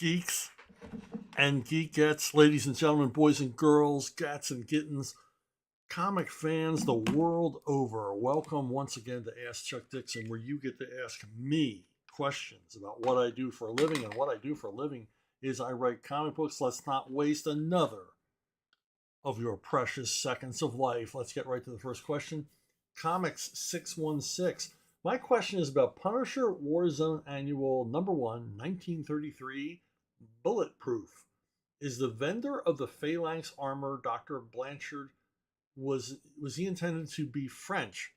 geeks and geekettes, ladies and gentlemen, boys and girls, gats and kittens, comic fans the world over. Welcome once again to Ask Chuck Dixon, where you get to ask me questions about what I do for a living. And what I do for a living is I write comic books. Let's not waste another of your precious seconds of life. Let's get right to the first question. Comics 616. My question is about Punisher Warzone Annual number 1, 1933, Bulletproof. Is the vendor of the phalanx armor, Dr. Blanchard, was he intended to be French?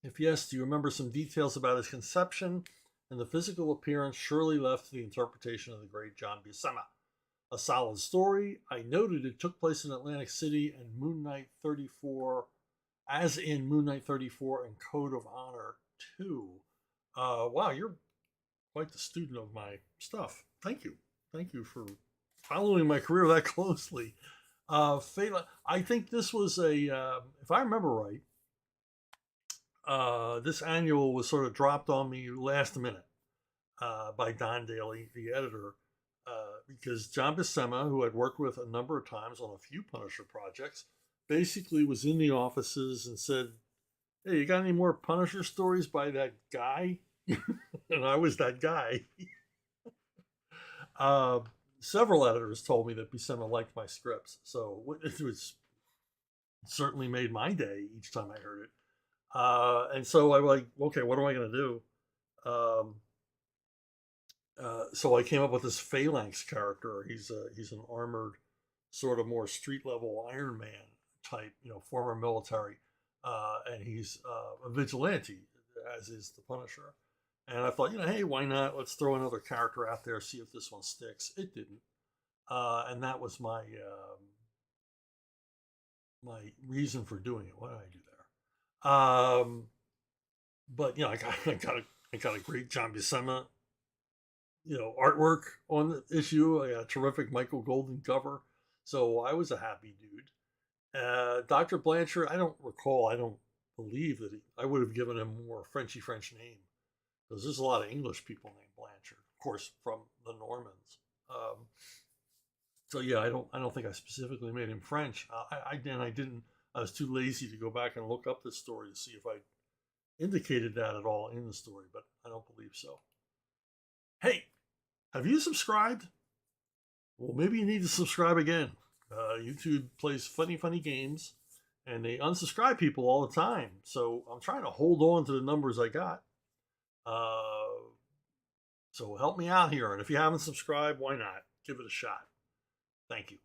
If yes, do you remember some details about his conception? And the physical appearance surely left to the interpretation of the great John Buscema. A solid story. I noted it took place in Atlantic City and Moon Knight 34, as in Moon Knight 34 and Code of Honor 2. Wow, you're quite the student of my stuff. Thank you. Thank you for following my career that closely. I think this was if I remember right, this annual was sort of dropped on me last minute by Don Daly, the editor, because John Buscema, who I'd worked with a number of times on a few Punisher projects, basically was in the offices and said, "Hey, you got any more Punisher stories by that guy?" And I was that guy. Several editors told me that Buscema liked my scripts, so it certainly made my day each time I heard it. And so I'm like, okay, what am I going to do? So I came up with this phalanx character. He's an armored, sort of more street level Iron Man type, former military, and he's a vigilante, as is the Punisher. And I thought, hey, why not? Let's throw another character out there, see if this one sticks. It didn't, and that was my reason for doing it. What did I do there? But I got a great John Buscema, artwork on the issue. I got a terrific Michael Golden cover, so I was a happy dude. Dr. Blanchard, I don't believe that I would have given him more Frenchy French name, because there's a lot of English people named Blanchard, of course, from the Normans. So yeah, I don't think I specifically made him French. I didn't. I was too lazy to go back and look up this story to see if I indicated that at all in the story, but I don't believe so. Hey, have you subscribed? Well, maybe you need to subscribe again. YouTube plays funny games, and they unsubscribe people all the time. So I'm trying to hold on to the numbers I got. So help me out here. And if you haven't subscribed, why not? Give it a shot. Thank you.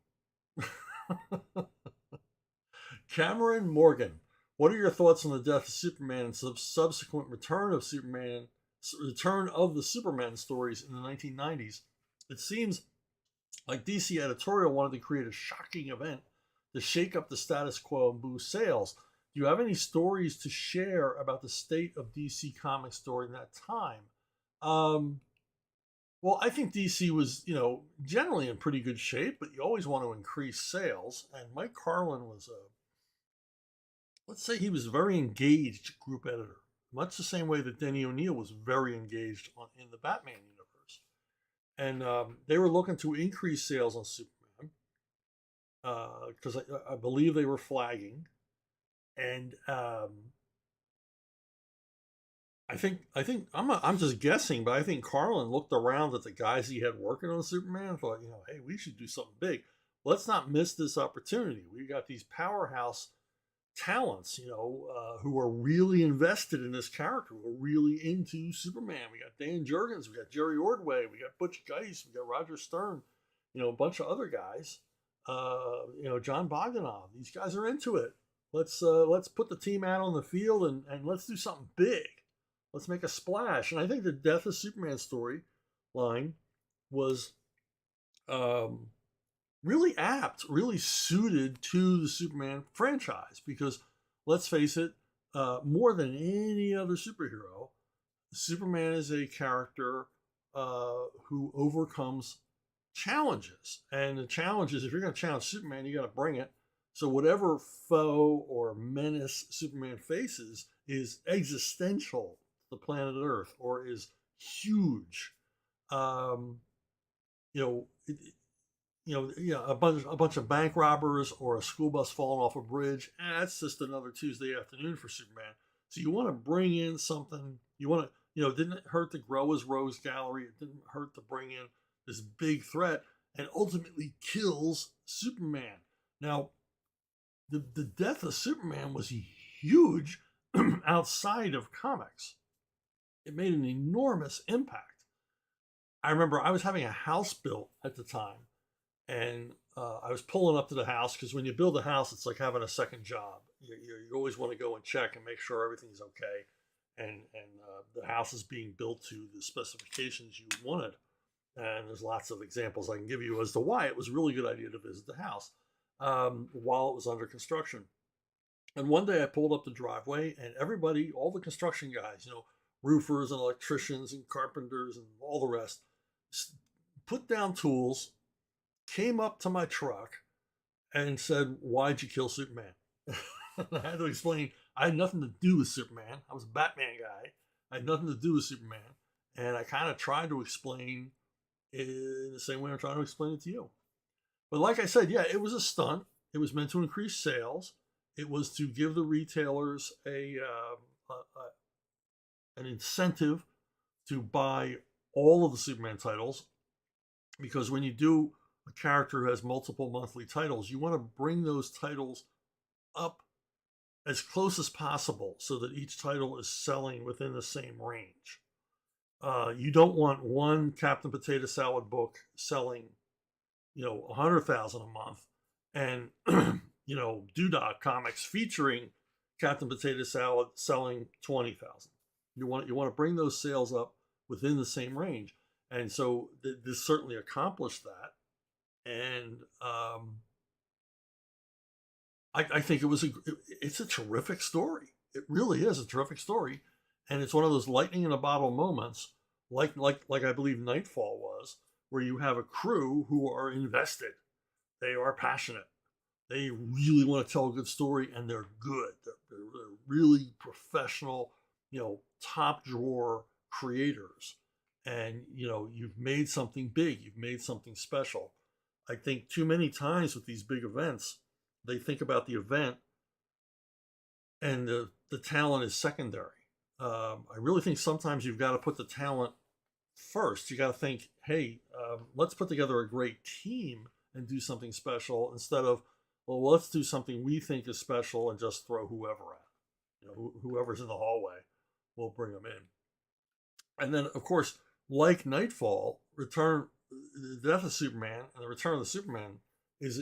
Cameron Morgan, what are your thoughts on the death of Superman and subsequent return of the Superman stories in the 1990s? It seems like DC editorial wanted to create a shocking event to shake up the status quo and boost sales. Do you have any stories to share about the state of DC Comics during that time? Well, I think DC was, generally in pretty good shape, but you always want to increase sales. And Mike Carlin was let's say he was a very engaged group editor, much the same way that Denny O'Neil was very engaged in the Batman universe. And they were looking to increase sales on Superman because I believe they were flagging. And I think I'm just guessing, but I think Carlin looked around at the guys he had working on Superman and thought, hey, we should do something big. Let's not miss this opportunity. We got these powerhouse talents, who are really invested in this character, who are really into Superman. We got Dan Jurgens, we got Jerry Ordway, we got Butch Guice, we got Roger Stern, a bunch of other guys, John Bogdanoff. These guys are into it. Let's put the team out on the field and let's do something big. Let's make a splash. And I think the Death of Superman storyline was really apt, really suited to the Superman franchise, because let's face it, more than any other superhero, Superman is a character who overcomes challenges. And the challenge is, if you're going to challenge Superman, you got to bring it. So whatever foe or menace Superman faces is existential to the planet Earth, or is huge. you know, yeah, a bunch of bank robbers or a school bus falling off a bridge. That's just another Tuesday afternoon for Superman. So you want to bring in something. You want to, it didn't hurt to grow his Rose Gallery. It didn't hurt to bring in this big threat, and ultimately kills Superman. Now, the death of Superman was huge outside of comics. It made an enormous impact. I remember I was having a house built at the time, and I was pulling up to the house because when you build a house, it's like having a second job. You always want to go and check and make sure everything's okay, and the house is being built to the specifications you wanted. And there's lots of examples I can give you as to why it was a really good idea to visit the house while it was under construction. And one day I pulled up the driveway, and everybody, all the construction guys, roofers and electricians and carpenters and all the rest, put down tools, came up to my truck, and said, "Why'd you kill Superman?" I had to explain. I had nothing to do with Superman. I was a Batman guy. I had nothing to do with Superman. And I kind of tried to explain in the same way I'm trying to explain it to you. But like I said, yeah, it was a stunt. It was meant to increase sales. It was to give the retailers an incentive to buy all of the Superman titles, because when you do a character who has multiple monthly titles, you want to bring those titles up as close as possible so that each title is selling within the same range. You don't want one Captain Potato Salad book selling, 100,000 a month, and Doodah Comics featuring Captain Potato Salad selling 20,000. You want to bring those sales up within the same range, and so this certainly accomplished that. And I think it's a terrific story. It really is a terrific story, and it's one of those lightning in a bottle moments, like I believe Nightfall was, where you have a crew who are invested, they are passionate, they really want to tell a good story, and they're good. They're really professional, top drawer creators, and you've made something big, you've made something special. I think too many times with these big events, they think about the event and the talent is secondary. I really think sometimes you've got to put the talent first. You got to think, hey, let's put together a great team and do something special, instead of, well, let's do something we think is special and just throw whoever at. Whoever's in the hallway, we'll bring them in. And then, of course, like Nightfall, the death of Superman and the return of the Superman is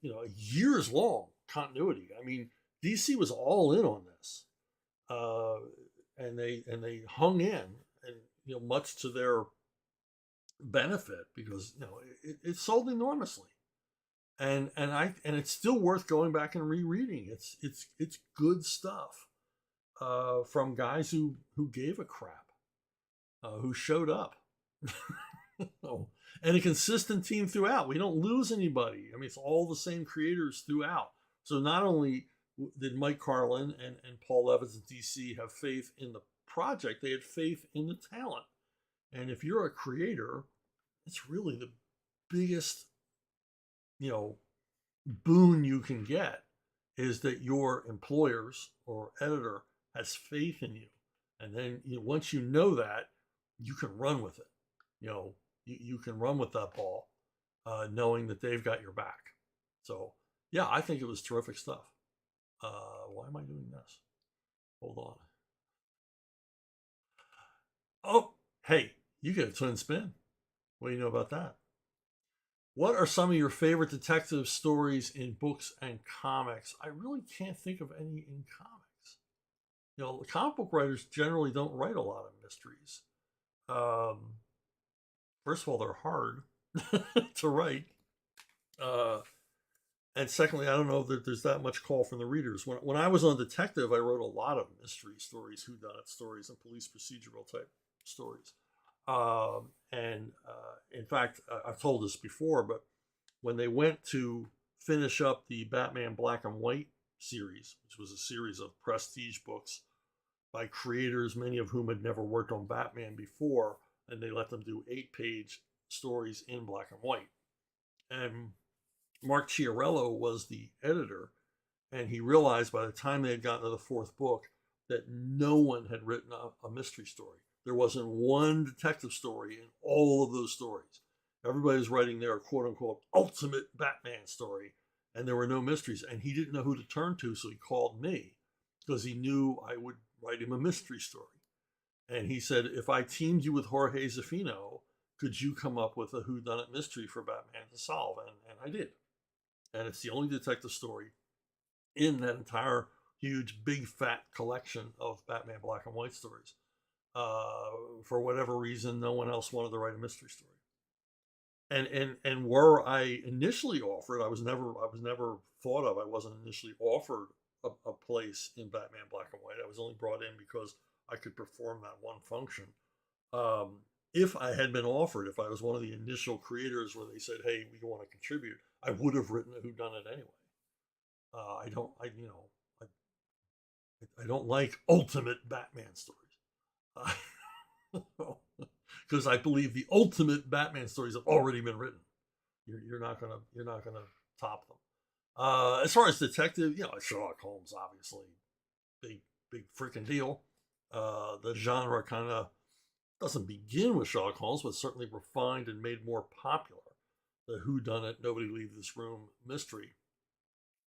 a years long continuity. I mean, DC was all in on this, and they hung in, and much to their benefit, because it sold enormously, and it's still worth going back and rereading. It's good stuff from guys who gave a crap, who showed up. And a consistent team throughout. We don't lose anybody. I mean, it's all the same creators throughout. So not only did Mike Carlin and Paul Levitz at DC have faith in the project, they had faith in the talent. And if you're a creator, it's really the biggest, boon you can get, is that your employers or editor has faith in you. And then once you know that, you can run with it. You can run with that ball, knowing that they've got your back. So, yeah, I think it was terrific stuff. Why am I doing this? Hold on. Oh, hey, you get a twin spin. What do you know about that? What are some of your favorite detective stories in books and comics? I really can't think of any in comics. The comic book writers generally don't write a lot of mysteries. First of all, they're hard to write. And secondly, I don't know that there's that much call from the readers. When I was on detective, I wrote a lot of mystery stories, whodunit stories, and police procedural type stories. In fact, I've told this before, but when they went to finish up the Batman Black and White series, which was a series of prestige books by creators, many of whom had never worked on Batman before, and they let them do 8-page stories in black and white. And Mark Chiarello was the editor, and he realized by the time they had gotten to the fourth book that no one had written a mystery story. There wasn't one detective story in all of those stories. Everybody was writing their quote unquote ultimate Batman story, and there were no mysteries. And he didn't know who to turn to, so he called me because he knew I would write him a mystery story. And he said, if I teamed you with Jorge Zaffino, could you come up with a whodunit mystery for Batman to solve? And I did. And it's the only detective story in that entire huge, big, fat collection of Batman black and white stories. For whatever reason, no one else wanted to write a mystery story. And were I initially offered, I was never thought of. I wasn't initially offered a place in Batman black and white. I was only brought in because I could perform that one function. If I had been offered, if I was one of the initial creators where they said, "Hey, we want to contribute," I would have written a whodunit anyway. I don't like ultimate Batman stories because I believe the ultimate Batman stories have already been written. You're not gonna top them. As far as detective, Sherlock Holmes, obviously, big freaking deal. The genre kind of doesn't begin with Sherlock Holmes, but certainly refined and made more popular. The whodunit, nobody leave this room mystery,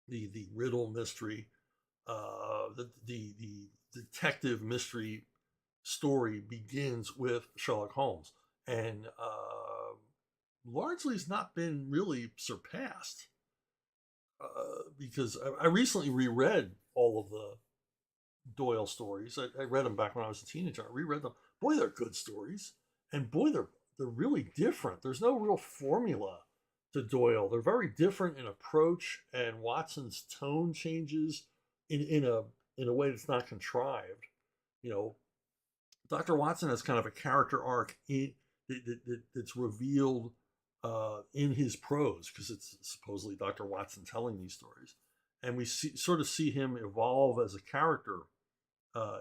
the riddle mystery, the detective mystery story begins with Sherlock Holmes, and largely has not been really surpassed because I recently reread all of the Doyle stories. I read them back when I was a teenager. I reread them. Boy, they're good stories, and boy, they're really different. There's no real formula to Doyle. They're very different in approach, and Watson's tone changes in a way that's not contrived. Dr. Watson has kind of a character arc that's revealed in his prose because it's supposedly Dr. Watson telling these stories, and we sort of see him evolve as a character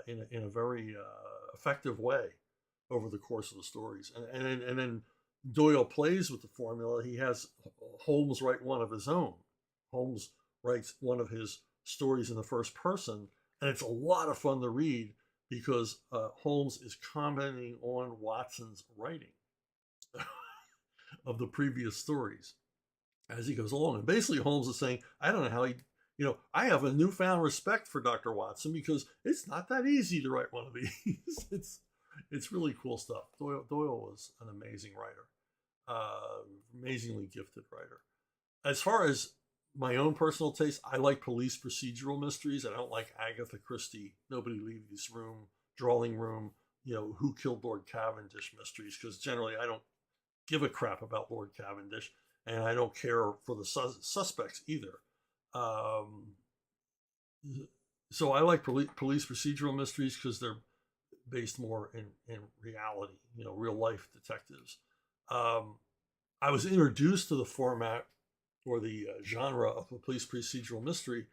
in a very effective way over the course of the stories. And then Doyle plays with the formula. He has Holmes write one of his own. Holmes writes one of his stories in the first person, and it's a lot of fun to read because Holmes is commenting on Watson's writing of the previous stories as he goes along. And basically Holmes is saying, I don't know how I have a newfound respect for Dr. Watson because it's not that easy to write one of these. It's really cool stuff. Doyle was an amazing writer, amazingly gifted writer. As far as my own personal taste, I like police procedural mysteries. I don't like Agatha Christie, Nobody Leave This Room, Drawing Room, Who Killed Lord Cavendish mysteries, because generally I don't give a crap about Lord Cavendish, and I don't care for the suspects either. So I like police procedural mysteries because they're based more in reality, real life detectives. I was introduced to the format or the genre of a police procedural mystery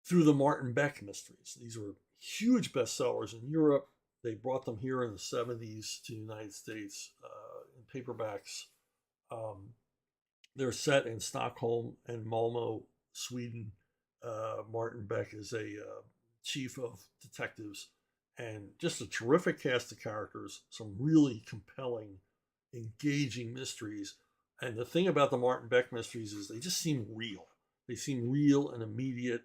through the Martin Beck mysteries. These were huge bestsellers in Europe. They brought them here in the 70s to the United States in paperbacks. They're set in Stockholm and Malmo, Sweden. Martin Beck is a chief of detectives and just a terrific cast of characters, some really compelling, engaging mysteries. And the thing about the Martin Beck mysteries is they just seem real. They seem real and immediate.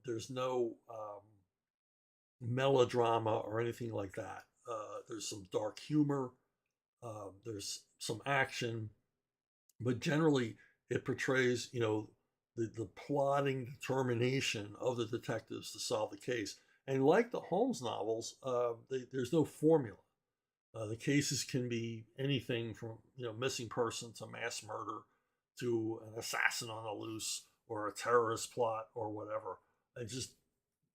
There's no melodrama or anything like that. There's some dark humor. There's some action. But generally, it portrays, the plotting determination of the detectives to solve the case. And like the Holmes novels, there's no formula. The cases can be anything from missing person to mass murder to an assassin on the loose or a terrorist plot or whatever. And just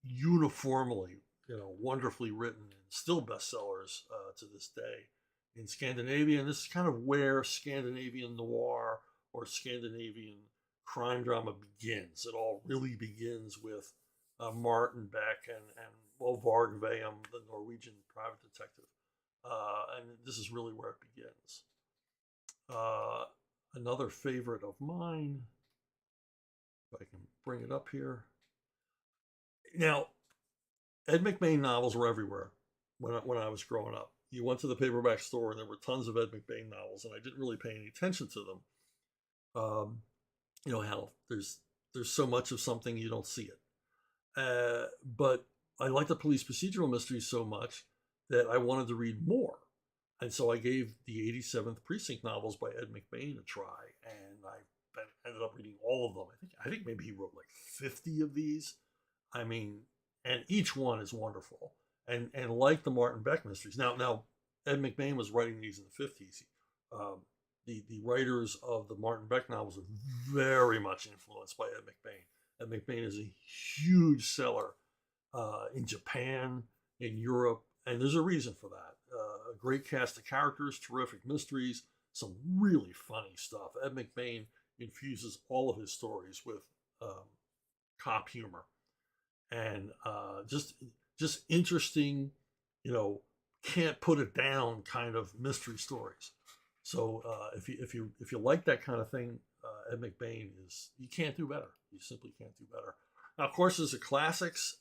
uniformly, wonderfully written and still bestsellers to this day in Scandinavia. And this is kind of where Scandinavian noir or Scandinavian crime drama begins. It all really begins with Martin Beck and Varg Veum, the Norwegian private detective. And this is really where it begins. Another favorite of mine, if I can bring it up here. Now, Ed McBain novels were everywhere when I was growing up. You went to the paperback store and there were tons of Ed McBain novels, and I didn't really pay any attention to them. How there's so much of something you don't see it. But I like the police procedural mysteries so much that I wanted to read more. And so I gave the 87th Precinct novels by Ed McBain a try, and I ended up reading all of them. I think maybe he wrote like 50 of these. I mean, and each one is wonderful. And like the Martin Beck mysteries. Now Ed McBain was writing these in the 50s. The writers of the Martin Beck novels are very much influenced by Ed McBain. Ed McBain is a huge seller in Japan, in Europe, and there's a reason for that. A great cast of characters, terrific mysteries, some really funny stuff. Ed McBain infuses all of his stories with cop humor and just interesting, can't put it down kind of mystery stories. So if you like that kind of thing, Ed McBain you can't do better. You simply can't do better. Now, of course, there's the classics.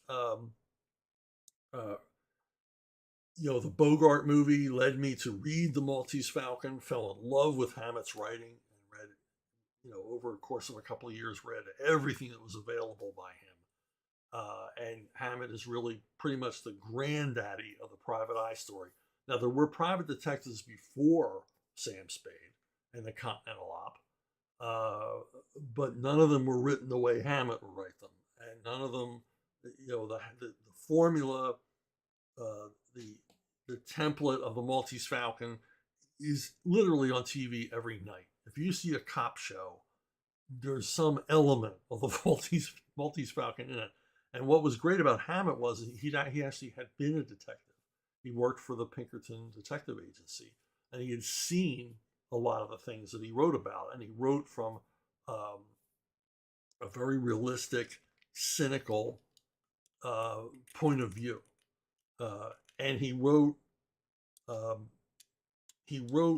The Bogart movie led me to read The Maltese Falcon, fell in love with Hammett's writing, and read, over the course of a couple of years, read everything that was available by him. And Hammett is really pretty much the granddaddy of the private eye story. Now, there were private detectives before Sam Spade and the Continental Op, but none of them were written the way Hammett would write them. And none of them, the formula, the template of the Maltese Falcon is literally on TV every night. If you see a cop show, there's some element of the Maltese Falcon in it. And what was great about Hammett was he actually had been a detective. He worked for the Pinkerton Detective Agency, and he had seen a lot of the things that he wrote about. And he wrote from a very realistic, cynical point of view. And he wrote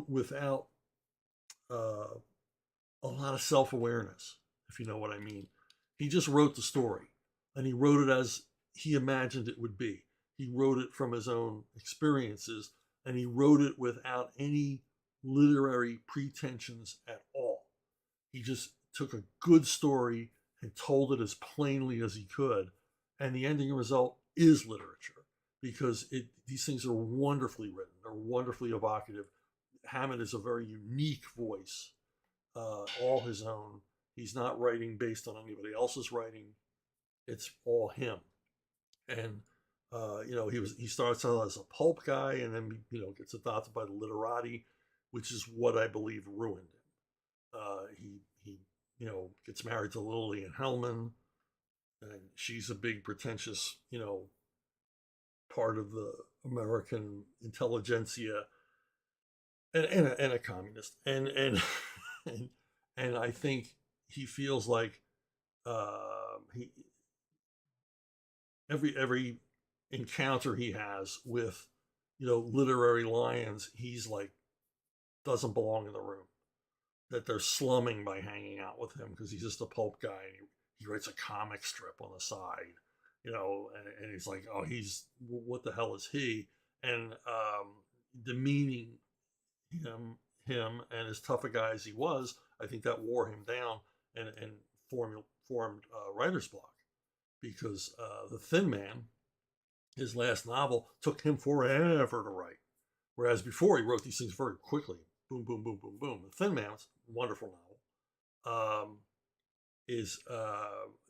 without a lot of self-awareness, if you know what I mean. He just wrote the story, and he wrote it as he imagined it would be. He wrote it from his own experiences, and he wrote it without any literary pretensions at all. He just took a good story and told it as plainly as he could, and the ending result is literature, because these things are wonderfully written. They're wonderfully evocative. Hammett is a very unique voice, all his own. He's not writing based on anybody else's writing. It's all him. And he starts out as a pulp guy, and then gets adopted by the literati, which is what I believe ruined him. He gets married to Lillian Hellman, and she's a big pretentious part of the American intelligentsia, and a communist, and and I think he feels like he every encounter he has with literary lions, he's like doesn't belong in the room, that they're slumming by hanging out with him because he's just a pulp guy, and he writes a comic strip on the side, and he's like, oh, what the hell is he? And demeaning him and as tough a guy as he was, I think that wore him down and formed writer's block, because The Thin Man, his last novel, took him forever to write, whereas before he wrote these things very quickly. Boom, boom, boom, boom, boom. The Thin Man, a wonderful novel, it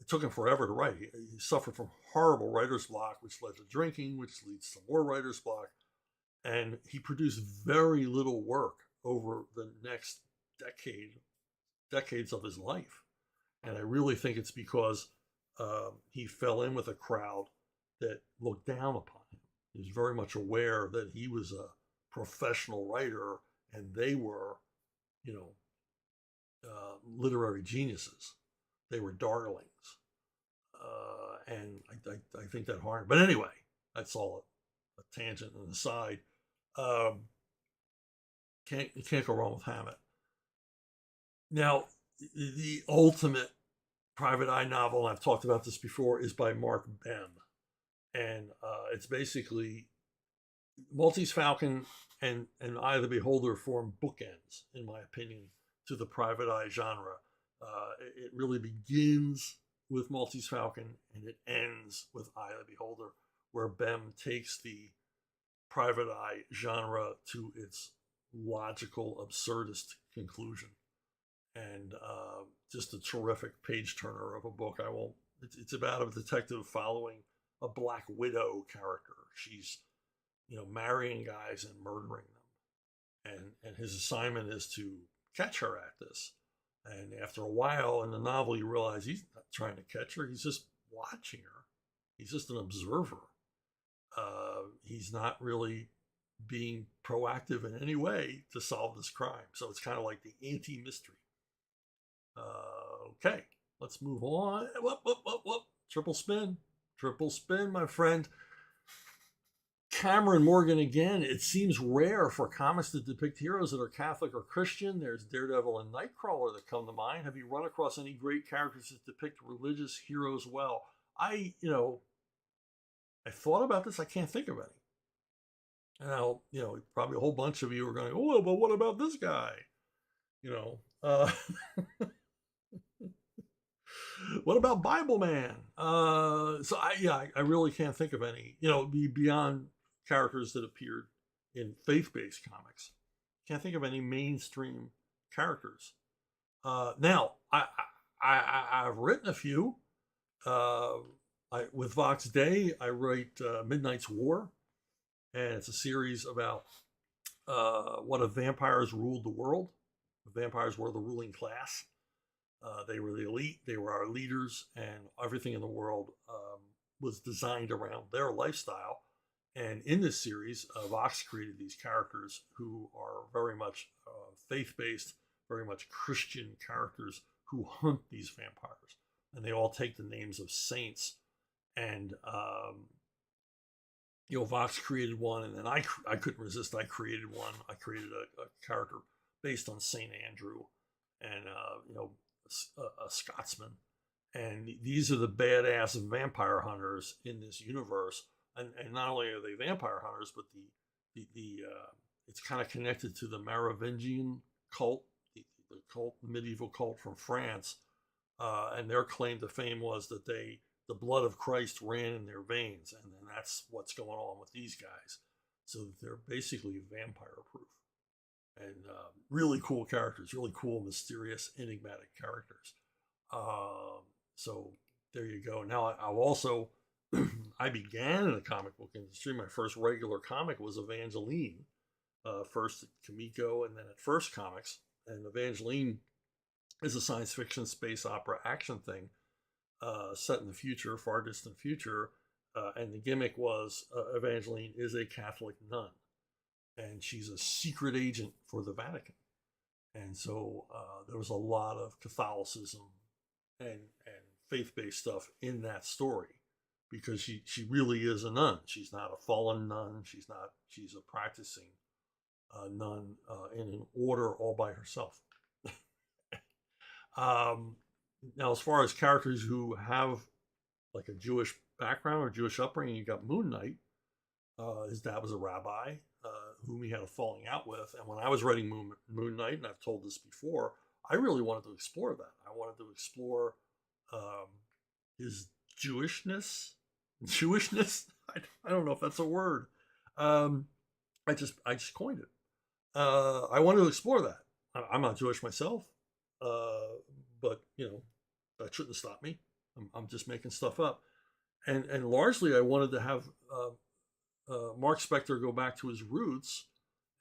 took him forever to write. He suffered from horrible writer's block, which led to drinking, which leads to more writer's block. And he produced very little work over the next decades of his life. And I really think it's because he fell in with a crowd that looked down upon him. He was very much aware that he was a professional writer, and they were, literary geniuses. They were darlings. And I think that hard. But anyway, that's all a tangent and aside. You can't go wrong with Hammett. Now, the ultimate private eye novel, and I've talked about this before, is by Mark Bem. And it's basically Maltese Falcon and Eye of the Beholder form bookends, in my opinion, to the private eye genre. It really begins with Maltese Falcon and it ends with Eye of the Beholder, where Bem takes the private eye genre to its logical, absurdist conclusion. And just a terrific page turner of a book. I won't. It's about a detective following a Black Widow character. She's marrying guys and murdering them, and his assignment is to catch her at this. And after a while in the novel, you realize he's not trying to catch her; he's just watching her. He's just an observer. He's not really being proactive in any way to solve this crime. So it's kind of like the anti-mystery. Okay, let's move on. Whoop, whoop, whoop, whoop. Triple spin, my friend. Cameron Morgan again. It seems rare for comics to depict heroes that are Catholic or Christian. There's Daredevil and Nightcrawler that come to mind. Have you run across any great characters that depict religious heroes well? I thought about this. I can't think of any. Now, probably a whole bunch of you are going, oh, but what about this guy? What about Bible Man? I really can't think of any. Beyond characters that appeared in faith-based comics, can't think of any mainstream characters. Now, I've written a few. With Vox Day, I write Midnight's War, and it's a series about what if vampires ruled the world. Vampires were the ruling class. They were the elite. They were our leaders, and everything in the world was designed around their lifestyle. And in this series, Vox created these characters who are very much faith-based, very much Christian characters who hunt these vampires, and they all take the names of saints. And Vox created one, and then I couldn't resist. I created one. I created a character based on Saint Andrew, and a Scotsman. And these are the badass vampire hunters in this universe. And not only are they vampire hunters, but the it's kind of connected to the Merovingian cult, the medieval cult from France. And their claim to fame was that the blood of Christ ran in their veins, and then that's what's going on with these guys. So they're basically vampire proof, and really cool characters, really cool, mysterious, enigmatic characters. So there you go. Now I've also I began in the comic book industry. My first regular comic was Evangeline, first at Comico and then at First Comics. And Evangeline is a science fiction space opera action thing set in the future, far distant future. And the gimmick was Evangeline is a Catholic nun, and she's a secret agent for the Vatican. And so there was a lot of Catholicism and faith-based stuff in that story, because she really is a nun. She's not a fallen nun. She's a practicing nun in an order all by herself. Now, as far as characters who have like a Jewish background or Jewish upbringing, you got Moon Knight. His dad was a rabbi whom he had a falling out with. And when I was writing Moon Knight, and I've told this before, I really wanted to explore that. I wanted to explore his Jewishness. I don't know if that's a word. I just coined it. I wanted to explore that. I'm not Jewish myself, but that shouldn't stop me. I'm just making stuff up, and largely I wanted to have Mark Spector go back to his roots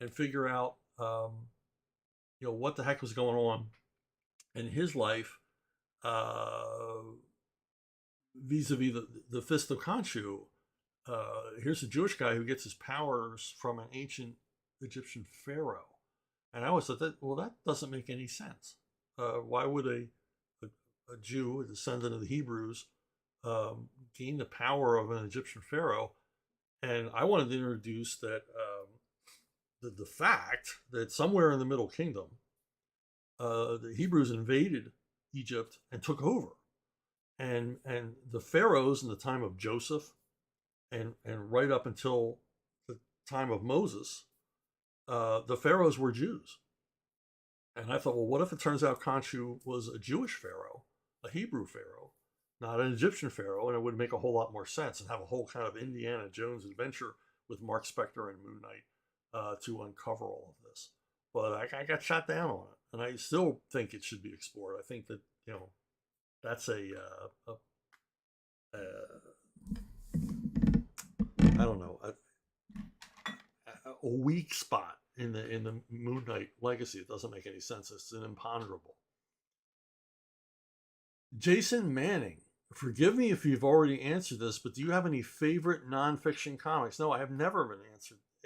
and figure out what the heck was going on in his life vis-a-vis the Fist of Khonshu. Here's a Jewish guy who gets his powers from an ancient Egyptian pharaoh, and I always thought that doesn't make any sense. Why would a Jew, a descendant of the Hebrews, gain the power of an Egyptian pharaoh? And I wanted to introduce that the fact that somewhere in the Middle Kingdom, the Hebrews invaded Egypt and took over, and the pharaohs in the time of Joseph, and right up until the time of Moses, the pharaohs were Jews. And I thought, well, what if it turns out Khonshu was a Jewish pharaoh, a Hebrew pharaoh, not an Egyptian pharaoh, and it would make a whole lot more sense and have a whole kind of Indiana Jones adventure with Mark Spector and Moon Knight to uncover all of this. But I got shot down on it, and I still think it should be explored. I think that that's I don't know, a weak spot in the Moon Knight legacy. It doesn't make any sense. It's an imponderable. Jason Manning, forgive me if you've already answered this, but do you have any favorite nonfiction comics? No, I have never been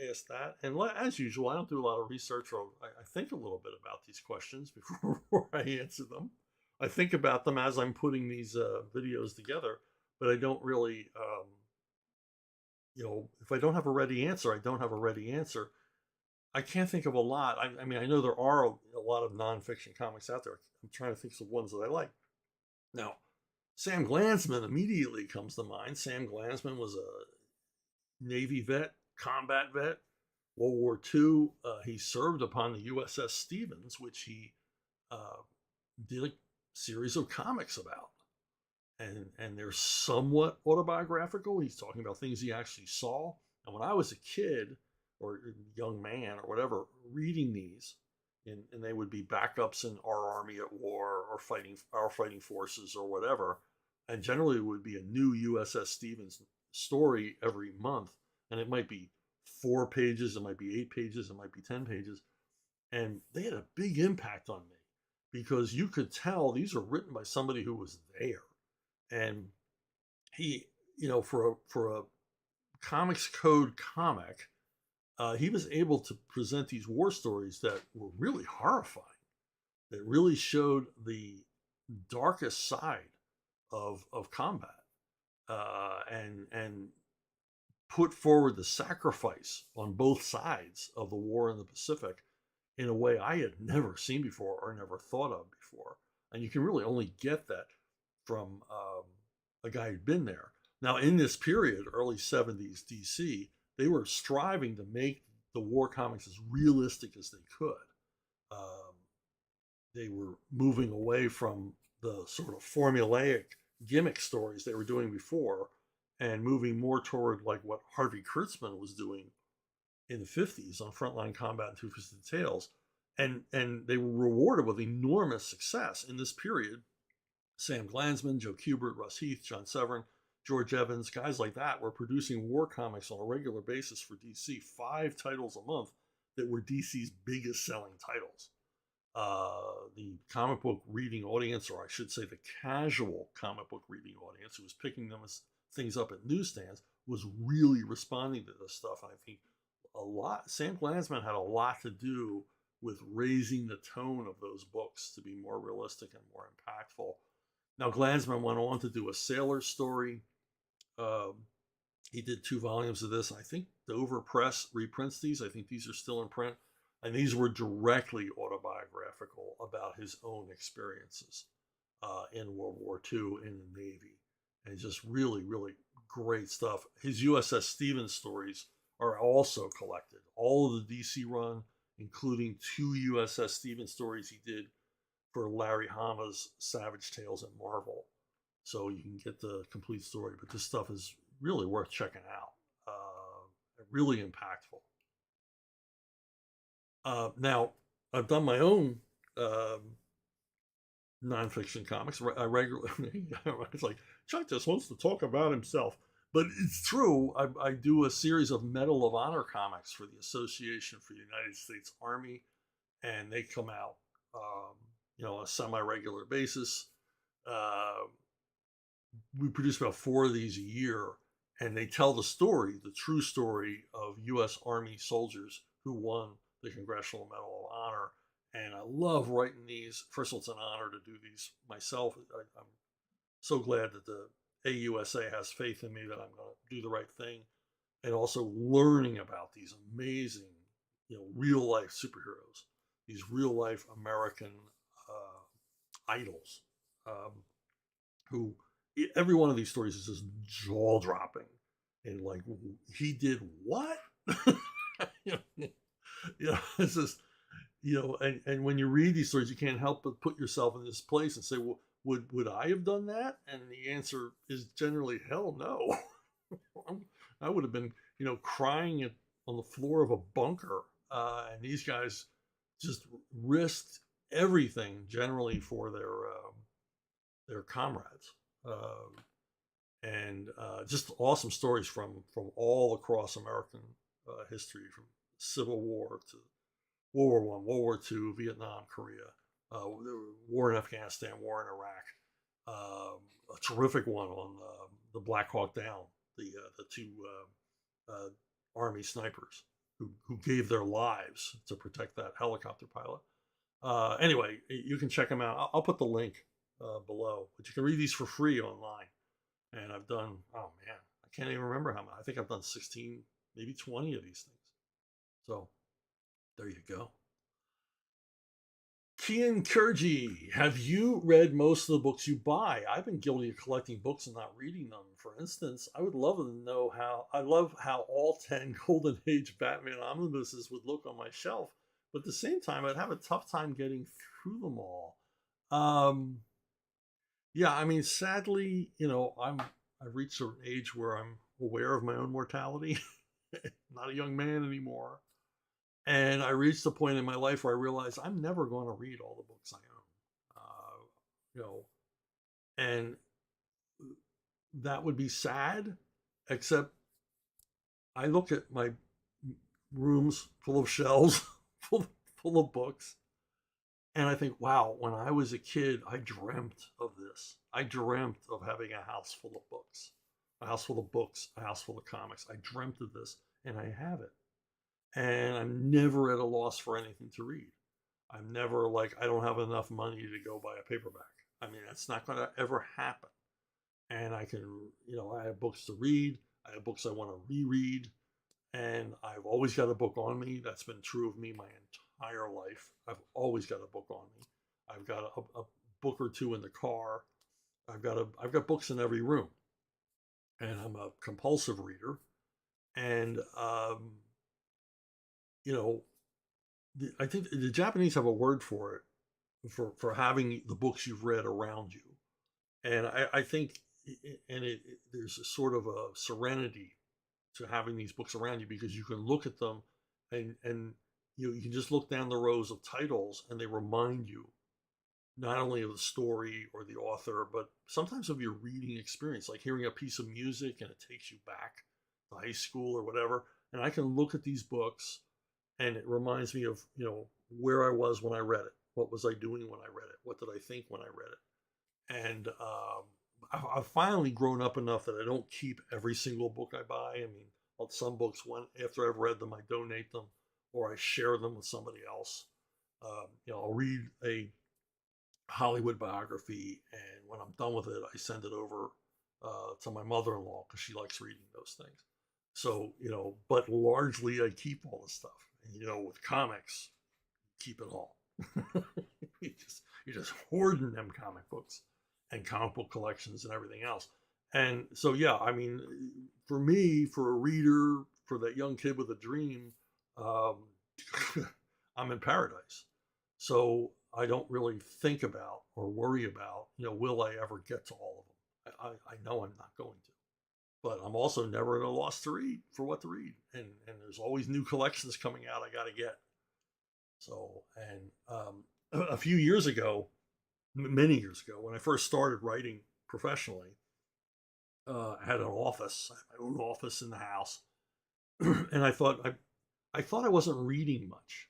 asked that. And as usual, I don't do a lot of research, or I think a little bit about these questions before I answer them. I think about them as I'm putting these videos together, but I don't really, if I don't have a ready answer, I don't have a ready answer. I can't think of a lot. I mean, I know there are a lot of nonfiction comics out there. I'm trying to think of ones that I like. Now, Sam Glanzman immediately comes to mind. Sam Glanzman was a Navy vet, combat vet, World War II. He served upon the USS Stevens, which he did a series of comics about. And they're somewhat autobiographical. He's talking about things he actually saw. And when I was a kid, or young man, or whatever, reading these, and they would be backups in our army at war, or our fighting forces, or whatever. And generally it would be a new USS Stevens story every month. And it might be 4 pages, it might be 8 pages, it might be 10 pages. And they had a big impact on me, because you could tell these are written by somebody who was there. And he, for a Comics Code comic, he was able to present these war stories that were really horrifying, that really showed the darkest side of combat, and put forward the sacrifice on both sides of the war in the Pacific in a way I had never seen before or never thought of before. And you can really only get that from a guy who'd been there. Now, in this period, early 70s DC, they were striving to make the war comics as realistic as they could. They were moving away from the sort of formulaic gimmick stories they were doing before, and moving more toward like what Harvey Kurtzman was doing in the 50s on Frontline Combat and Two-Fisted Tales. And they were rewarded with enormous success in this period. Sam Glanzman, Joe Kubert, Russ Heath, John Severin, George Evans, guys like that were producing war comics on a regular basis for DC, 5 titles a month that were DC's biggest selling titles. The comic book reading audience, or I should say the casual comic book reading audience, who was picking them as things up at newsstands, was really responding to this stuff. And I think Sam Glanzman had a lot to do with raising the tone of those books to be more realistic and more impactful. Now, Glanzman went on to do a sailor story. He did 2 volumes of this. I think Dover Press reprints these. I think these are still in print. And these were directly autobiographical about his own experiences in World War II in the Navy. And just really, really great stuff. His USS Stevens stories are also collected. All of the DC run, including 2 USS Stevens stories he did for Larry Hama's Savage Tales at Marvel. So you can get the complete story. But this stuff is really worth checking out. Really impactful. Now, I've done my own nonfiction comics. I regularly, it's like, Chuck just wants to talk about himself. But it's true. I do a series of Medal of Honor comics for the Association for the United States Army, and they come out, on a semi-regular basis. We produce about 4 of these a year, and they tell the story, the true story of U.S. Army soldiers who won the Congressional Medal of Honor. And I love writing these. First of all, it's an honor to do these myself. I'm so glad that the AUSA has faith in me that I'm going to do the right thing. And also learning about these amazing, real life superheroes, these real life American idols, who every one of these stories is just jaw dropping, and like, he did what? you it's just, and when you read these stories, you can't help but put yourself in this place and say, well, would I have done that? And the answer is generally hell no. I would have been, crying on the floor of a bunker. And these guys just risked everything generally for their comrades. And just awesome stories from all across American history, from Civil War to World War I, World War II, Vietnam, Korea, war in Afghanistan, war in Iraq. A terrific one on the Black Hawk Down, the two Army snipers who gave their lives to protect that helicopter pilot. Anyway, you can check them out. I'll put the link below, but you can read these for free online. And I've done, oh man, I can't even remember how many. I think I've done 16, maybe 20 of these things. So there you go. Kian Kurji, have you read most of the books you buy? I've been guilty of collecting books and not reading them. For instance, I would love to know I love how all 10 Golden Age Batman omnibuses would look on my shelf, but at the same time, I'd have a tough time getting through them all. Yeah, I mean, sadly, I've reached an age where I'm aware of my own mortality. Not a young man anymore. And I reached a point in my life where I realized I'm never going to read all the books I own. And that would be sad, except I look at my rooms full of shelves, full of books, and I think, wow, when I was a kid, I dreamt of this. I dreamt of having a house full of books, a house full of books, a house full of comics. I dreamt of this, and I have it. And I'm never at a loss for anything to read. I'm never like, I don't have enough money to go buy a paperback. I mean, that's not going to ever happen. And I can, I have books to read. I have books I want to reread. And I've always got a book on me. That's been true of me my entire life. I've always got a book on me. I've got a book or two in the car. I've got books in every room. And I'm a compulsive reader. And, I think the Japanese have a word for it, for having the books you've read around you. And I think, there's a sort of a serenity to having these books around you, because you can look at them and you can just look down the rows of titles and they remind you not only of the story or the author, but sometimes of your reading experience, like hearing a piece of music and it takes you back to high school or whatever. And I can look at these books and it reminds me of, where I was when I read it. What was I doing when I read it? What did I think when I read it? And I've finally grown up enough that I don't keep every single book I buy. I mean, some books, after I've read them, I donate them or I share them with somebody else. I'll read a Hollywood biography, and when I'm done with it, I send it over to my mother-in-law because she likes reading those things. So, but largely I keep all the stuff. And, with comics, keep it all. you're just hoarding them comic books and comic book collections and everything else. And so, yeah, I mean, for me, for a reader, for that young kid with a dream, I'm in paradise. So I don't really think about or worry about, will I ever get to all of them? I know I'm not going to. But I'm also never at a loss to read, for what to read. And there's always new collections coming out I got to get. So, and a few years ago, many years ago, when I first started writing professionally, I had an office, I had my own office in the house. And I thought I wasn't reading much.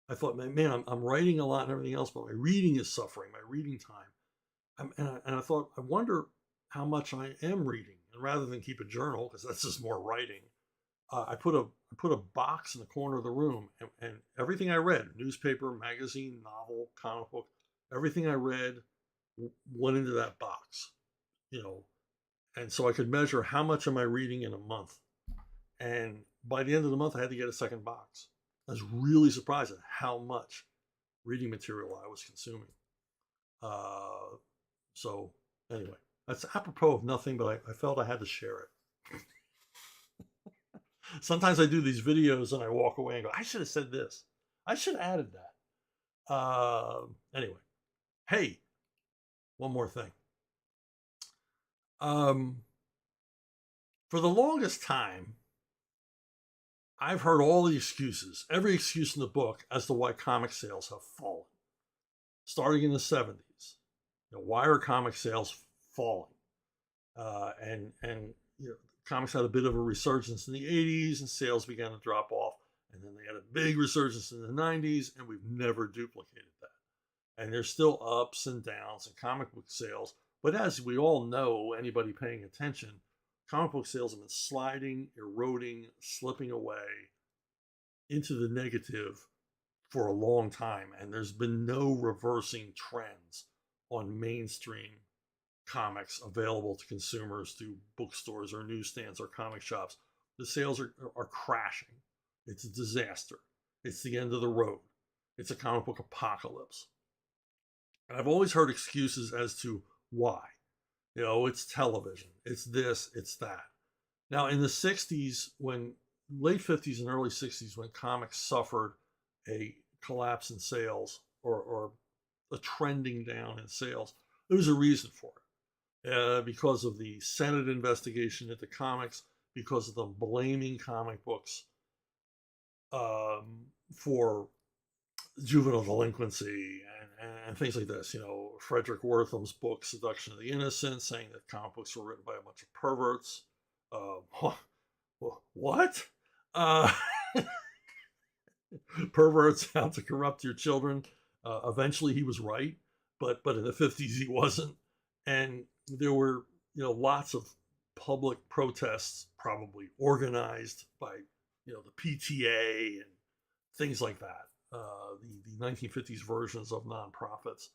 I thought, man, I'm writing a lot and everything else, but my reading is suffering, my reading time. And I thought, I wonder how much I am reading. And rather than keep a journal, because that's just more writing, I put a box in the corner of the room, and everything I read, newspaper, magazine, novel, comic book, everything I read went into that box, and so I could measure how much am I reading in a month. And by the end of the month, I had to get a second box. I was really surprised at how much reading material I was consuming. So anyway, that's apropos of nothing, but I felt I had to share it. Sometimes I do these videos and I walk away and go, I should have said this. I should have added that. Anyway, hey, one more thing. For the longest time, I've heard all the excuses, every excuse in the book as to why comic sales have fallen. Starting in the 70s, why are comic sales falling? And comics had a bit of a resurgence in the 80s and sales began to drop off. And then they had a big resurgence in the 90s, and we've never duplicated that. And there's still ups and downs in comic book sales. But as we all know, anybody paying attention, comic book sales have been sliding, eroding, slipping away into the negative for a long time. And there's been no reversing trends on mainstream comics available to consumers through bookstores or newsstands or comic shops. The sales are crashing. It's a disaster. It's the end of the road. It's a comic book apocalypse. And I've always heard excuses as to why. It's television. It's this, it's that. Now, in the 60s, late 50s and early 60s, when comics suffered a collapse in sales or a trending down in sales, there was a reason for it. Because of the Senate investigation into comics, because of them blaming comic books for juvenile delinquency and things like this. Frederick Wortham's book, Seduction of the Innocent, saying that comic books were written by a bunch of perverts. What? Perverts out to corrupt your children. Eventually he was right, but in the 50s he wasn't. And there were, lots of public protests, probably organized by, the PTA and things like that. The 1950s versions of nonprofits.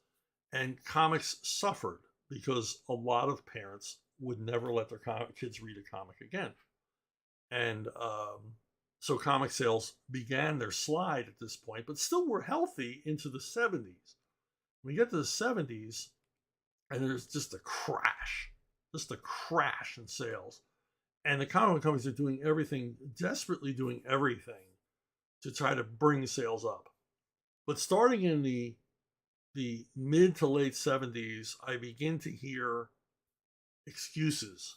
And comics suffered because a lot of parents would never let their kids read a comic again. And so comic sales began their slide at this point, but still were healthy into the 70s. We get to the 70s, and there's just a crash in sales. And the comic book companies are doing everything, desperately doing everything to try to bring sales up. But starting in the mid to late 70s, I begin to hear excuses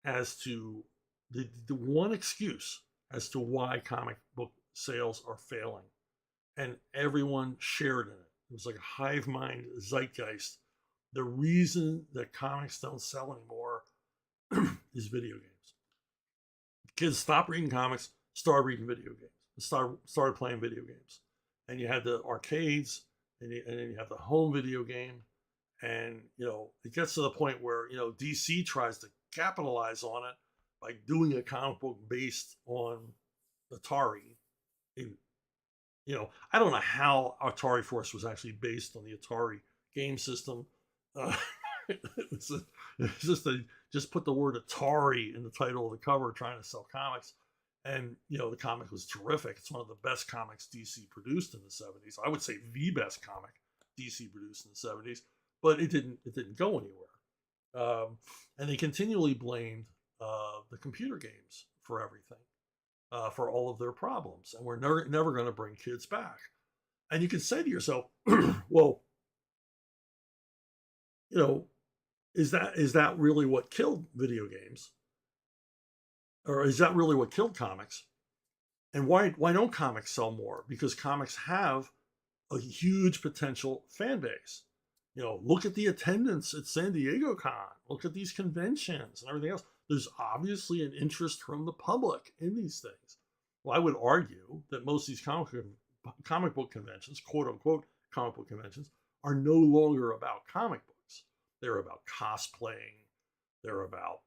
as to the one excuse as to why comic book sales are failing. And everyone shared in it. It was like a hive mind zeitgeist. The reason that comics don't sell anymore is video games. Kids stopped reading comics, started reading video games, started playing video games. And you had the arcades, and then you have the home video game. And, it gets to the point where, DC tries to capitalize on it by doing a comic book based on Atari. I don't know how Atari Force was actually based on the Atari game system. Just put the word Atari in the title of the cover, trying to sell comics. And, the comic was terrific. It's one of the best comics DC produced in the 70s. I would say the best comic DC produced in the 70s, but it didn't go anywhere. And they continually blamed the computer games for everything, for all of their problems. And we're never going to bring kids back. And you can say to yourself, well, is that really what killed video games? Or is that really what killed comics? And why don't comics sell more? Because comics have a huge potential fan base. Look at the attendance at San Diego Con. Look at these conventions and everything else. There's obviously an interest from the public in these things. Well, I would argue that most of these comic book conventions, quote unquote comic book conventions, are no longer about comic books. They're about cosplaying. They're about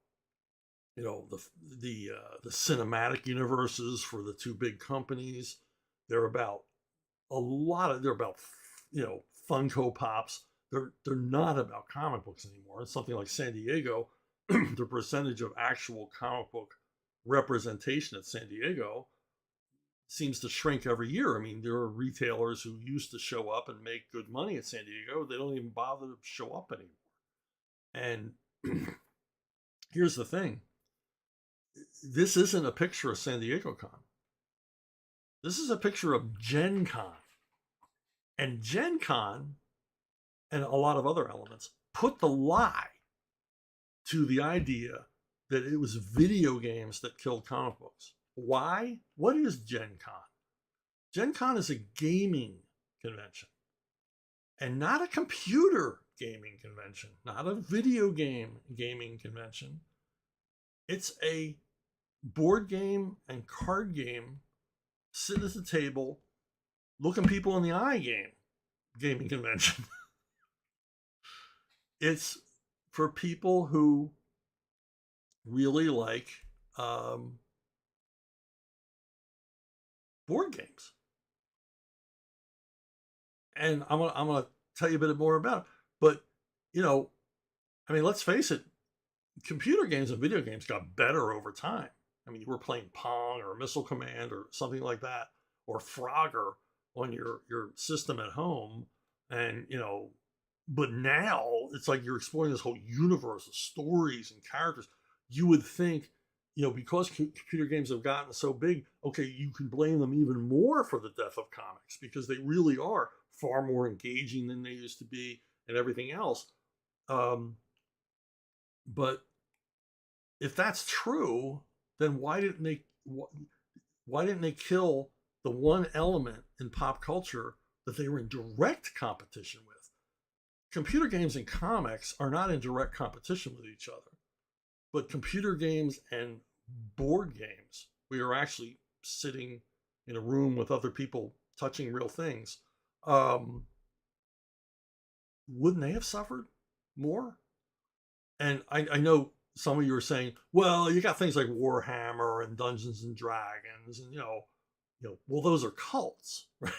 the cinematic universes for the two big companies. They're about Funko Pops. They're not about comic books anymore. It's something like San Diego. The percentage of actual comic book representation at San Diego seems to shrink every year. I mean, there are retailers who used to show up and make good money at San Diego. They don't even bother to show up anymore. And here's the thing. This isn't a picture of San Diego Con. This is a picture of Gen Con. And Gen Con and a lot of other elements put the lie to the idea that it was video games that killed comic books. Why? What is Gen Con? Gen Con is a gaming convention and not a computer gaming convention, not a video game gaming convention. It's a board game and card game, sit at the table, looking people in the eye gaming convention. It's for people who really like board games. And I'm gonna tell you a bit more about it. But, you know, I mean, let's face it, computer games and video games got better over time. I mean, you were playing Pong or Missile Command or something like that, or Frogger on your system at home. And, you know, but now it's like you're exploring this whole universe of stories and characters. You would think, you know, because computer games have gotten so big, okay, you can blame them even more for the death of comics because they really are far more engaging than they used to be and everything else. But if that's true, then why didn't they kill the one element in pop culture that they were in direct competition with? Computer games and comics are not in direct competition with each other, but computer games and board games, we are actually sitting in a room with other people touching real things. Wouldn't they have suffered more? And I know some of you are saying, well, you got things like Warhammer and Dungeons and Dragons, and you know, well, those are cults, right?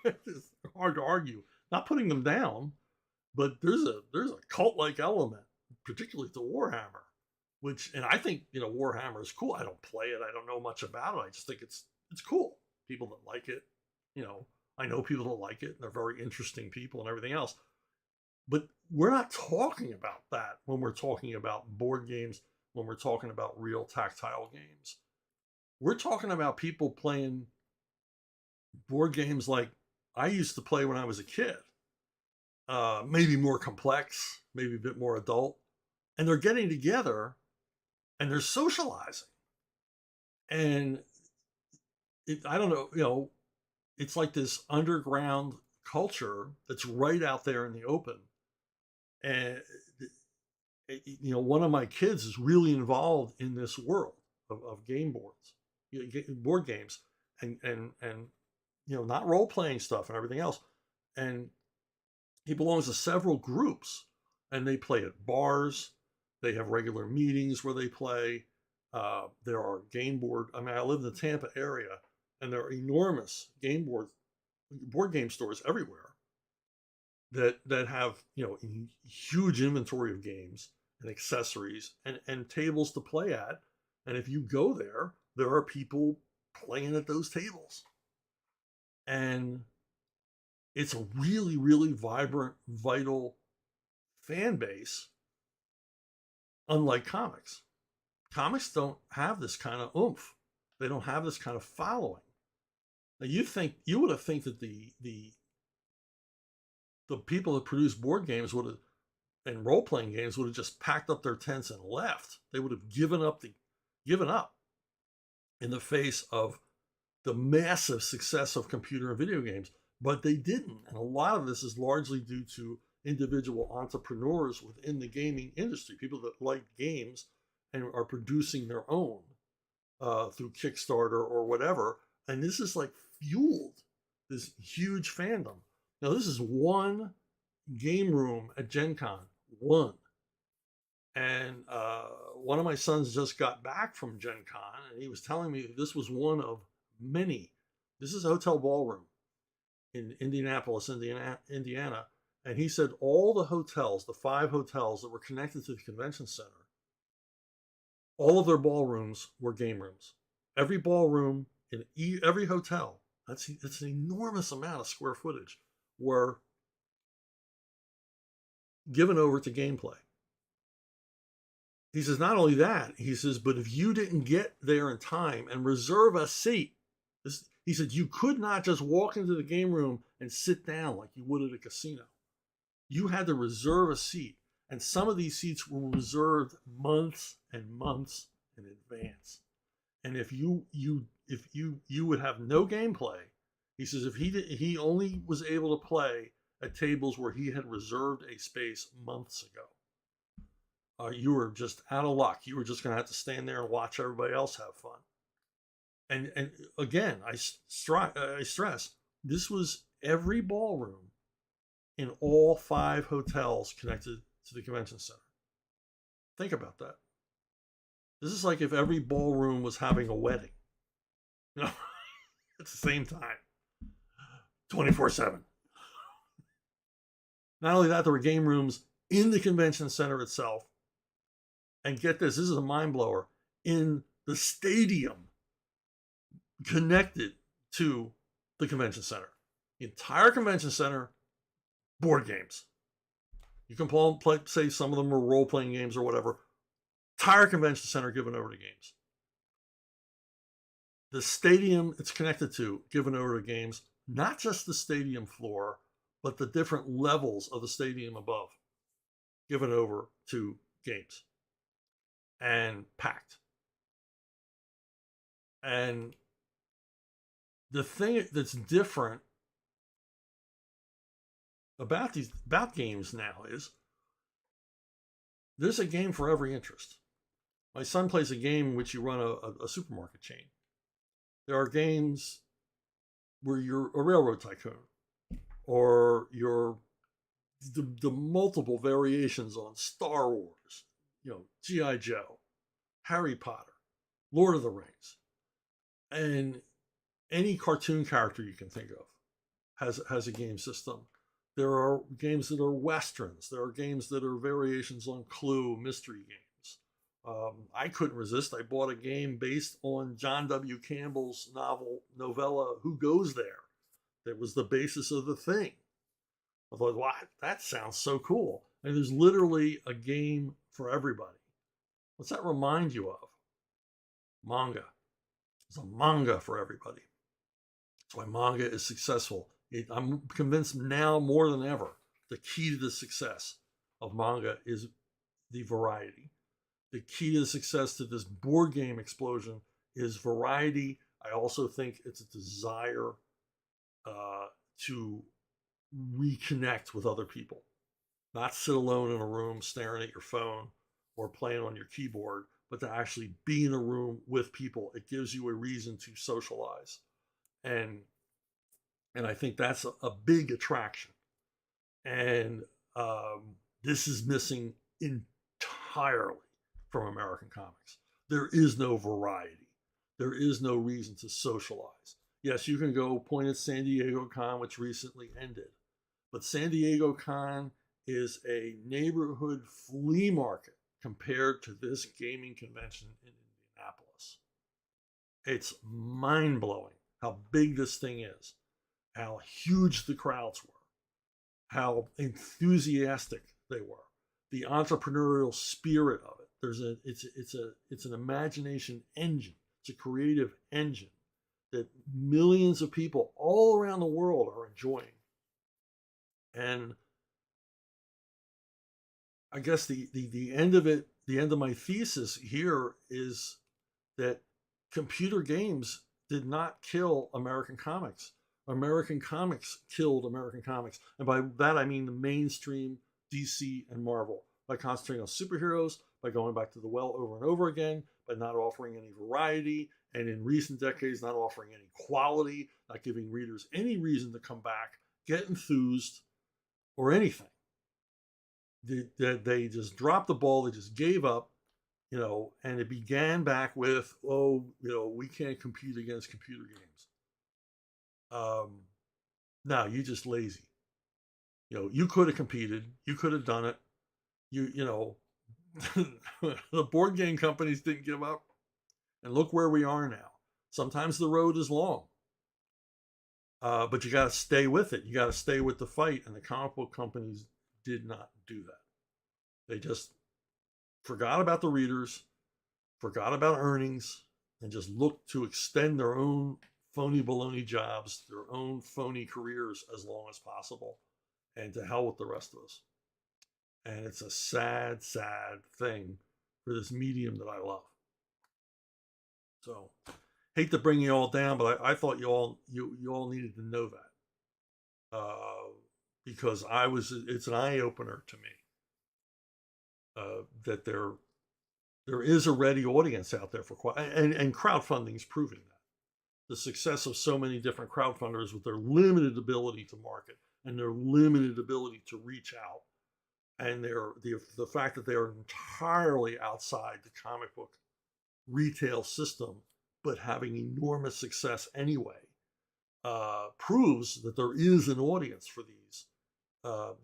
It's hard to argue. Not putting them down, but there's a cult-like element, particularly to Warhammer, and I think, you know, Warhammer is cool. I don't play it. I don't know much about it. I just think it's cool. People that like it, you know, I know people that like it, and they're very interesting people and everything else. But we're not talking about that when we're talking about board games, when we're talking about real tactile games. We're talking about people playing board games like I used to play when I was a kid. Maybe more complex, maybe a bit more adult. And they're getting together and they're socializing. And I don't know, you know, it's like this underground culture that's right out there in the open. And, you know, one of my kids is really involved in this world of game boards, board games, and you know, not role-playing stuff and everything else. And he belongs to several groups, and they play at bars. They have regular meetings where they play. There are game board. I mean, I live in the Tampa area, and there are enormous board game stores everywhere that have, you know, huge inventory of games and accessories and tables to play at. And if you go there, there are people playing at those tables. And it's a really, really vibrant, vital fan base, unlike comics. Comics don't have this kind of oomph. They don't have this kind of following. Now, you would have think that the people that produce board games would have, and role-playing games would have just packed up their tents and left. They would have given up in the face of the massive success of computer and video games, but they didn't. And a lot of this is largely due to individual entrepreneurs within the gaming industry, people that like games and are producing their own through Kickstarter or whatever. And this is like fueled this huge fandom. Now, this is one game room at Gen Con, one. And one of my sons just got back from Gen Con, and he was telling me this was one of many. This is a hotel ballroom in Indianapolis, Indiana. And he said all the hotels, the 5 hotels that were connected to the convention center, all of their ballrooms were game rooms. Every ballroom in every hotel, it's an enormous amount of square footage, were given over to gameplay. He says, not only that, he says, but if you didn't get there in time and reserve a seat, he said, you could not just walk into the game room and sit down like you would at a casino. You had to reserve a seat. And some of these seats were reserved months and months in advance. And if you would have no gameplay, he says, if he only was able to play at tables where he had reserved a space months ago, you were just out of luck. You were just going to have to stand there and watch everybody else have fun. And again, I stress, this was every ballroom in all 5 hotels connected to the convention center. Think about that. This is like if every ballroom was having a wedding, you know, at the same time, 24/7. Not only that, there were game rooms in the convention center itself. And get this is a mind blower, in the stadium connected to the convention center. The entire convention center, board games. You can say some of them were role-playing games or whatever. Entire convention center given over to games. The stadium it's connected to given over to games. Not just the stadium floor, but the different levels of the stadium above given over to games. And packed. And the thing that's different about games now is there's a game for every interest. My son plays a game in which you run a supermarket chain. There are games where you're a railroad tycoon, or you're the multiple variations on Star Wars, G.I. Joe, Harry Potter, Lord of the Rings, and any cartoon character you can think of has a game system. There are games that are Westerns. There are games that are variations on Clue, mystery games. I couldn't resist. I bought a game based on John W. Campbell's novella, Who Goes There? That was the basis of The Thing. I thought, wow, that sounds so cool. And there's literally a game for everybody. What's that remind you of? Manga. There's a manga for everybody. That's why manga is successful. I'm convinced now more than ever, the key to the success of manga is the variety. The key to the success to this board game explosion is variety. I also think it's a desire to reconnect with other people. Not sit alone in a room staring at your phone or playing on your keyboard, but to actually be in a room with people. It gives you a reason to socialize. And I think that's a big attraction. And this is missing entirely from American comics. There is no variety. There is no reason to socialize. Yes, you can go point at San Diego Con, which recently ended. But San Diego Con is a neighborhood flea market compared to this gaming convention in Indianapolis. It's mind-blowing how big this thing is, how huge the crowds were, how enthusiastic they were, the entrepreneurial spirit of it. It's an imagination engine. It's a creative engine that millions of people all around the world are enjoying. And I guess the end of it, the end of my thesis here is that computer games did not kill American comics. American comics killed American comics. And by that, I mean the mainstream DC and Marvel, by concentrating on superheroes, by going back to the well over and over again, by not offering any variety, and in recent decades, not offering any quality, not giving readers any reason to come back, get enthused, or anything. They just dropped the ball. They just gave up, and it began back with, we can't compete against computer games. No, you're just lazy. You could have competed. You could have done it. The board game companies didn't give up. And look where we are now. Sometimes the road is long. But you got to stay with it. You got to stay with the fight. And the comic book companies did not do that. They just forgot about the readers, forgot about earnings, and just looked to extend their own phony baloney jobs, their own phony careers as long as possible. And to hell with the rest of us. And it's a sad, sad thing for this medium that I love. So, hate to bring you all down, but I thought you all needed to know that, because it's an eye opener to me, that there is a ready audience out there for and crowdfunding is proving that. The success of so many different crowdfunders with their limited ability to market and their limited ability to reach out, and the fact that they are entirely outside the comic book retail system, but having enormous success anyway, proves that there is an audience for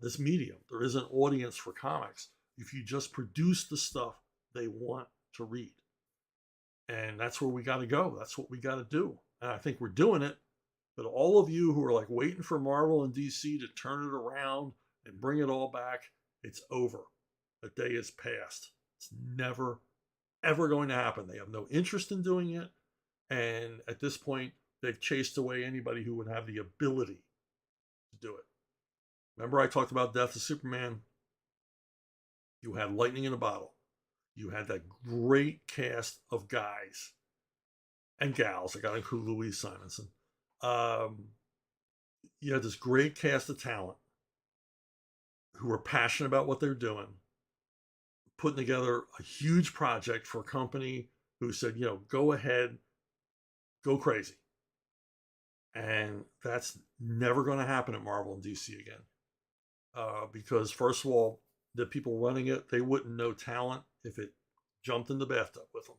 this medium. There is an audience for comics if you just produce the stuff they want to read. And that's where we got to go. That's what we got to do. And I think we're doing it. But all of you who are like waiting for Marvel and DC to turn it around and bring it all back, it's over. The day is past. It's never, ever going to happen. They have no interest in doing it. And at this point, they've chased away anybody who would have the ability to do it. Remember I talked about Death of Superman? You had lightning in a bottle. You had that great cast of guys and gals. I got to include Louise Simonson. You had this great cast of talent who were passionate about what they're doing, putting together a huge project for a company who said, go ahead, go crazy. And that's never going to happen at Marvel and DC again. Because first of all, the people running it, they wouldn't know talent if it jumped in the bathtub with them.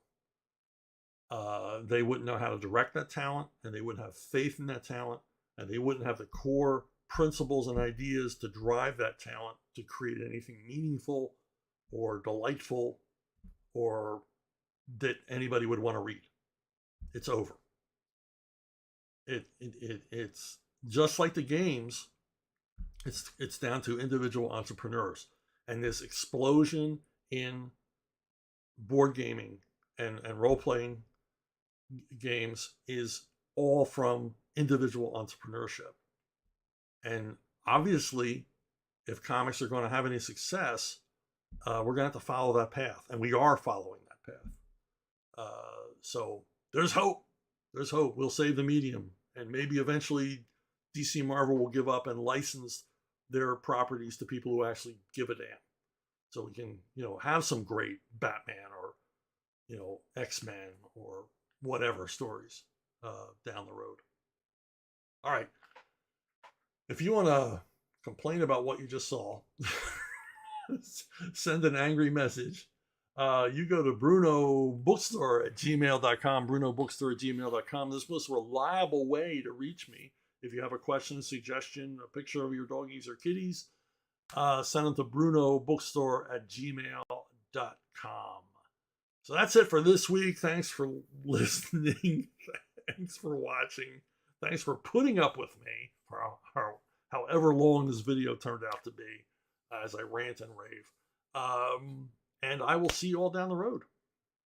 They wouldn't know how to direct that talent, and they wouldn't have faith in that talent, and they wouldn't have the core principles and ideas to drive that talent to create anything meaningful or delightful or that anybody would want to read. It's over. It's just like the games. It's down to individual entrepreneurs, and this explosion in board gaming and role-playing games is all from individual entrepreneurship. And obviously, if comics are going to have any success, we're going to have to follow that path, and we are following that path. So there's hope. There's hope. We'll save the medium, and maybe eventually DC Marvel will give up and license their properties to people who actually give a damn. So we can, have some great Batman or, X-Men or whatever stories down the road. All right. If you want to complain about what you just saw, send an angry message. You go to brunobookstore@gmail.com, brunobookstore@gmail.com. This is the most reliable way to reach me. If you have a question, suggestion, a picture of your doggies or kitties, send them to brunobookstore@gmail.com. So that's it for this week. Thanks for listening. Thanks for watching. Thanks for putting up with me for however long this video turned out to be as I rant and rave. And I will see you all down the road.